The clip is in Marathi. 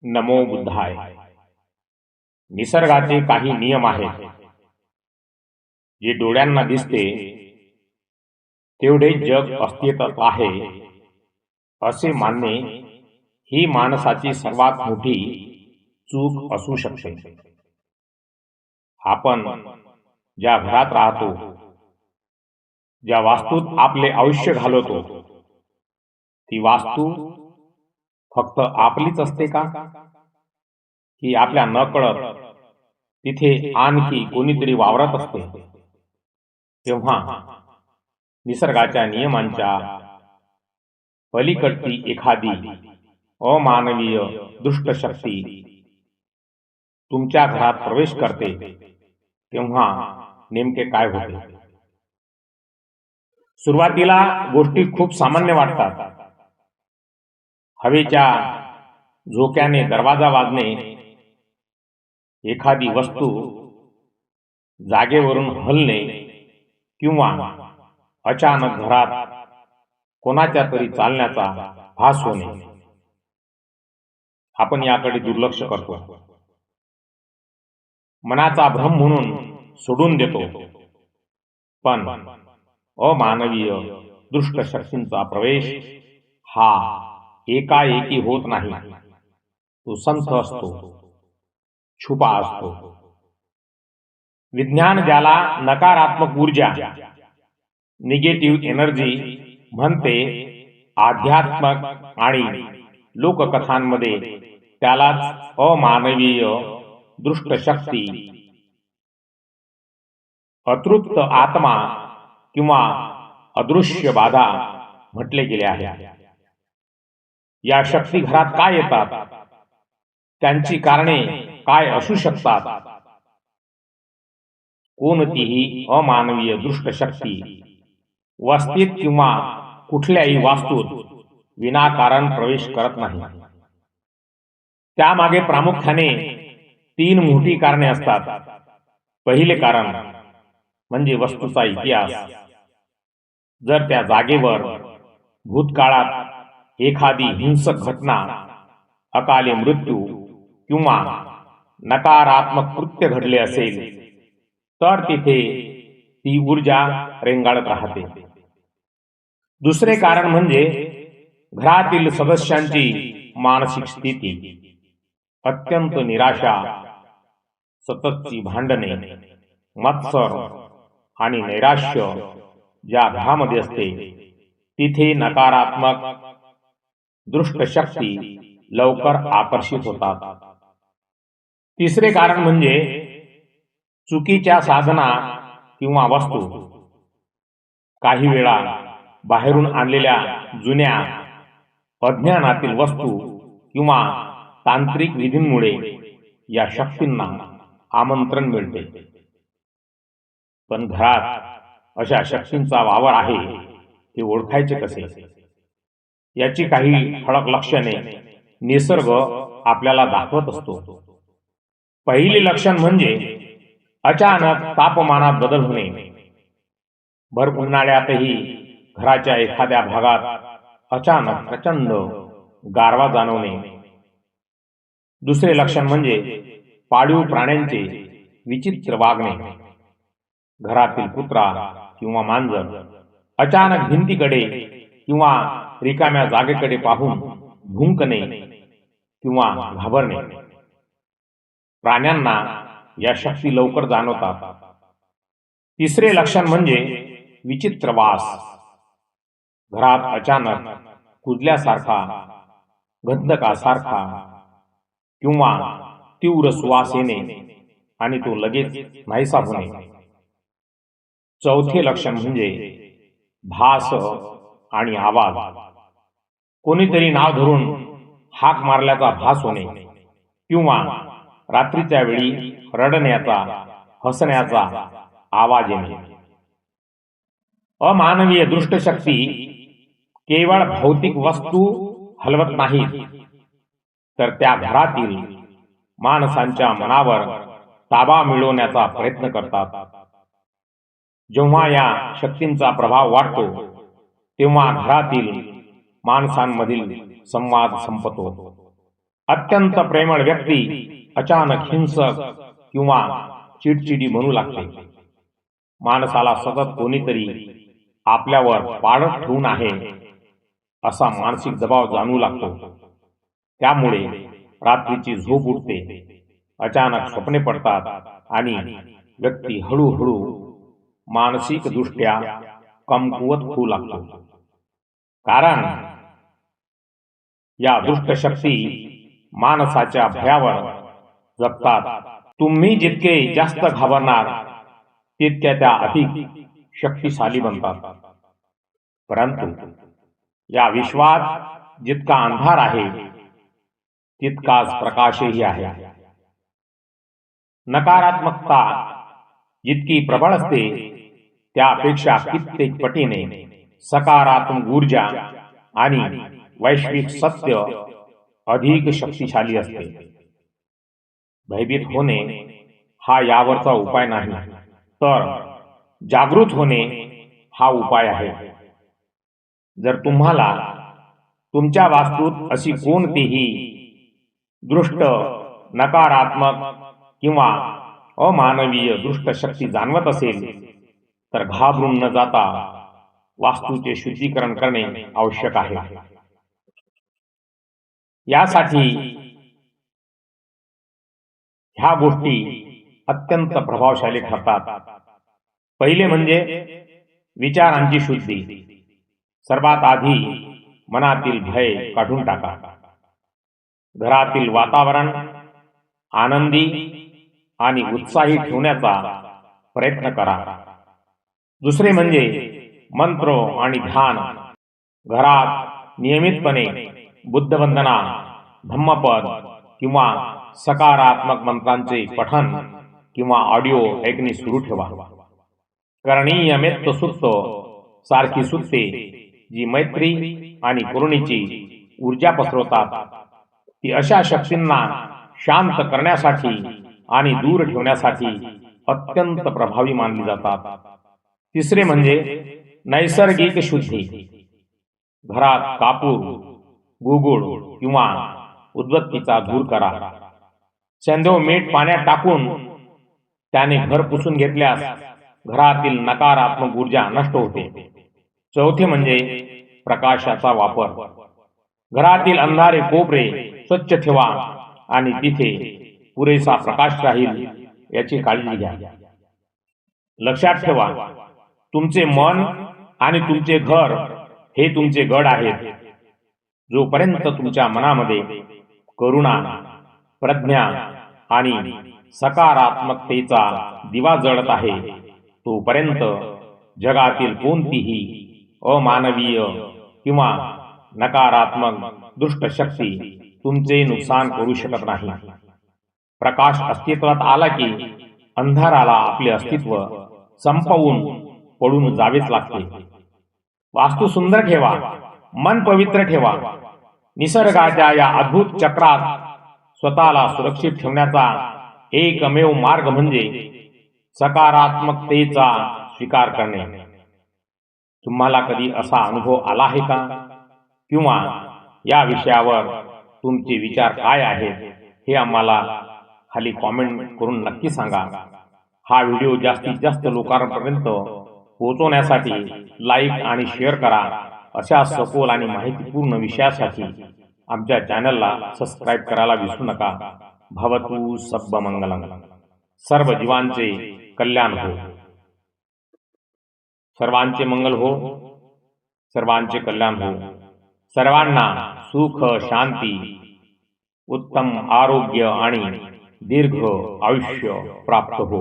नमो बुद्धाय. निसर्गाचे काही नियम आहेत जे डोळ्यांना दिसते तेवढे जग अस्तित्वात आहे असे मानणे ही माणसाची सर्वात मोठी चूक असू शकते. आपण ज्या घरात राहतो, ज्या वास्तूत आपले आयुष्य घालवतो, ती वास्तू फक्त आपलीच असते का, की आपल्या नकळत तिथे आणखी कोणीतरी वावरत असते? तेव्हा निसर्गाच्या नियमांच्या पलीकडची एखादी अमानवीय दुष्ट शक्ती तुमच्या घरात प्रवेश करते तेव्हा नेमके काय होते? सुरुवातीला गोष्टी खूप सामान्य वाटतात. हवेच्या झोक्याने दरवाजा वाजणे, एखादी वस्तू जागेवरून हलणे किंवा अचानक घरात कोणाच्या तरी चालण्याचा भास होणे. आपण याकडे दुर्लक्ष करतो, मनाचा भ्रम म्हणून सोडून देतो. पण अमानवीय दुष्ट शक्तींचा प्रवेश हा एकाएकी होत नाही. तो संथ असतो, छुपा असतो. विज्ञान ज्याला नकारात्मक ऊर्जा, निगेटिव्ह एनर्जी म्हणते, आध्यात्मक आणि लोककथांमध्ये त्यालाच अमानवीय दुष्ट शक्ती, अतृप्त आत्मा किंवा अदृश्य बाधा म्हटले गेले आहे. या शक्ती घरात काय येतात? त्यांची कारणे काय असू शकतात? कोणतीही अमानवीय दुष्ट शक्ती वस्तीत किंवा कुठल्याही वास्तूत विनाकारण प्रवेश करत नाही. त्यामागे प्रामुख्याने 3 मोठी कारणे असतात. पहिले कारण म्हणजे वस्तूचा इतिहास. जर त्या जागेवर भूतकाळात एखादी हिंसक घटना, अकाली मृत्यू किंवा नकारात्मक कृत्य घडले असेल तर तिथे ती ऊर्जा रेंगाळत राहते. दुसरे कारण म्हणजे घरातील सदस्यांची मानसिक स्थिती. अत्यंत निराशा, सततची भांडणे, मत्सर आणि नैराश्य ज्या घरामध्ये असते तिथे नकारात्मक दुष्ट शक्ती लवकर आकर्षित होतात. तिसरे कारण म्हणजे चुकीच्या साधना किंवा वस्तू. काही वेळा बाहेरून आणलेल्या जुन्या अज्ञानातील वस्तू किंवा तांत्रिक विधींमुळे या शक्तींना आमंत्रण मिळते. पण घरात अशा शक्तींचा वावर आहे हे ओळखायचे कसे? याची काही ठळक लक्षणे निसर्ग आपल्याला दाखवत असतो. पहिली लक्षण म्हणजे अचानक तापमानात बदल होणे. भर उन्हाळ्यातही घराच्या एखाद्या भागात अचानक प्रचंड गारवा जाणवणे. दुसरे लक्षण म्हणजे पाळीव प्राण्यांचे विचित्र वागणे. घरातील कुत्रा किंवा मांजर अचानक भिंतीकडे किंवा रिकाम्या जागेकडे पाहून भुंकणे किंवा घाबरणे. प्राण्यांना या शक्ती लवकर जाणवतात. तिसरे लक्षण म्हणजे विचित्र वास. घरात अचानक कुजल्यासारखा, गंधकासारखा किंवा तीव्र सुवास येणे आणि तो लगेच नाहीसा होणे. चौथे लक्षण म्हणजे भास आणि आवाज. कोणीतरी नाव धरून हाक मारल्याचा भास होणे किंवा रात्रीच्या वेळी रडण्याचा, हसण्याचा आवाज येणे. अमानवीय दुष्ट शक्ती केवळ भौतिक वस्तू हलवत नाहीत, तर त्या घरातील माणसांच्या मनावर ताबा मिळवण्याचा प्रयत्न करतात. जेव्हा या शक्तींचा प्रभाव वाढतो तेव्हा घरातील माणसांमधील संवाद संपतो अत्यंत प्रेमळ व्यक्ती अचानक हिंसक किंवा चिडचिडी बनू लागते. माणसाला सतत कोणीतरी आपल्यावर पाळत ठेवून आहे असा मानसिक दबाव जाणवू लागतो. त्यामुळे रात्रीची झोप उडते, अचानक स्वप्ने पडतात आणि व्यक्ती हळूहळू मानसिक दृष्ट्या कमकुवत होऊ लागतो. कारण या दुष्ट शक्ती माणसाच्या भयावर जगतात. तुम्ही जितके जास्त घाबरणार तितक्या त्या अधिक शक्तिशाली बनतात. परंतु या विश्वात जितका अंधार आहे तितकाच प्रकाशही आहे. नकारात्मकता जितकी प्रबळ असते त्यापेक्षा कित्येक पटीने सकारात्मक ऊर्जा आणि वैश्विक सत्य अधिक शक्तिशाली असते. भयभीत होणे हा यावरचा उपाय नाही, तर जागृत होणे हा उपाय आहे. जर तुम्हाला तुमच्या वास्तूत अशी कोणतीही दृष्ट, नकारात्मक किंवा अमानवीय दुष्ट शक्ती जाणवत असेल तर घाबरून न जाता वास्तूचे शुद्धीकरण करणे आवश्यक आहे. यासाठी ह्या गोष्टी अत्यंत प्रभावशाली ठरतात. पहिले म्हणजे विचारांची शुद्धी. सर्वात आधी मनातील भय काढून टाका. घरातील वातावरण आनंदी आणि उत्साही ठेवण्याचा प्रयत्न करा. दुसरे म्हणजे मंत्र आणि ध्यान. घरात नियमितपणे बुद्धवंदना, धम्मपद किंवा सकारात्मक मंत्रांचे पठण किंवा ऑडिओ ऐकणे सुरू ठेवा. करणीय मेत्त सुत्त सारखी सुत्ते जी मैत्री आणि करुणेची ऊर्जा पसरवतात, ती अशा शक्तींना शांत करण्यासाठी आणि दूर ठेवण्यासाठी अत्यंत प्रभावी मानली जातात. तिसरे म्हणजे नैसर्गिक शुद्धी. घरात कापूर, गुगुळ किंवा उदबत्तीचा धूर करा. सेंधव मीठ पाण्यात टाकून त्याने घर पुसून घेतल्यास घरातील नकारात्मक ऊर्जा नष्ट होते. चौथे म्हणजे प्रकाशाचा वापर. घरातील अंधारे कोपरे स्वच्छ ठेवा आणि तिथे पुरेसा प्रकाश राहील याची काळजी घ्या. लक्षात ठेवा, तुमचे मन आणि तुमचे घर हे तुमचे गड आहेत. जोपर्यंत तुमच्या मनामध्ये करुणा, प्रज्ञा आणि सकारात्मकतेचा दिवा जळत आहे, तोपर्यंत जगातील कोणतीही अमानवीय किंवा नकारात्मक दुष्ट शक्ती तुमचे नुकसान करू शकत नाही. प्रकाश अस्तित्वात आला की अंधाराला आपले अस्तित्व संपवून पळून जावेच लागते. वास्तू सुंदर ठेवा, मन पवित्र ठेवा. निसर्गाच्या या अद्भुत चक्रात स्वतःला सुरक्षित ठेवण्याचा एकमेव मार्ग म्हणजे सकारात्मकतेचा स्वीकार करणे. तुम्हाला कधी असा अनुभव आला आहे का? किंवा या विषयावर तुमचे विचार काय आहेत हे आम्हाला खाली कॉमेंट करून नक्की सांगा. हा व्हिडिओ जास्तीत जास्त लोकांपर्यंत पोहोचवण्यासाठी लाईक आणि शेअर करा. अशा सखोल आणि माहितीपूर्ण विषयासाठी आमच्या चॅनलला सबस्क्राईब करायला विसरू नका. भवतु सब्ब मंगलम. सर्व जीवांचे कल्याण हो. सर्वांचे मंगल हो, सर्वांचे कल्याण हो. सर्वांना सुख, शांती, उत्तम आरोग्य आणि दीर्घ आयुष्य प्राप्त हो.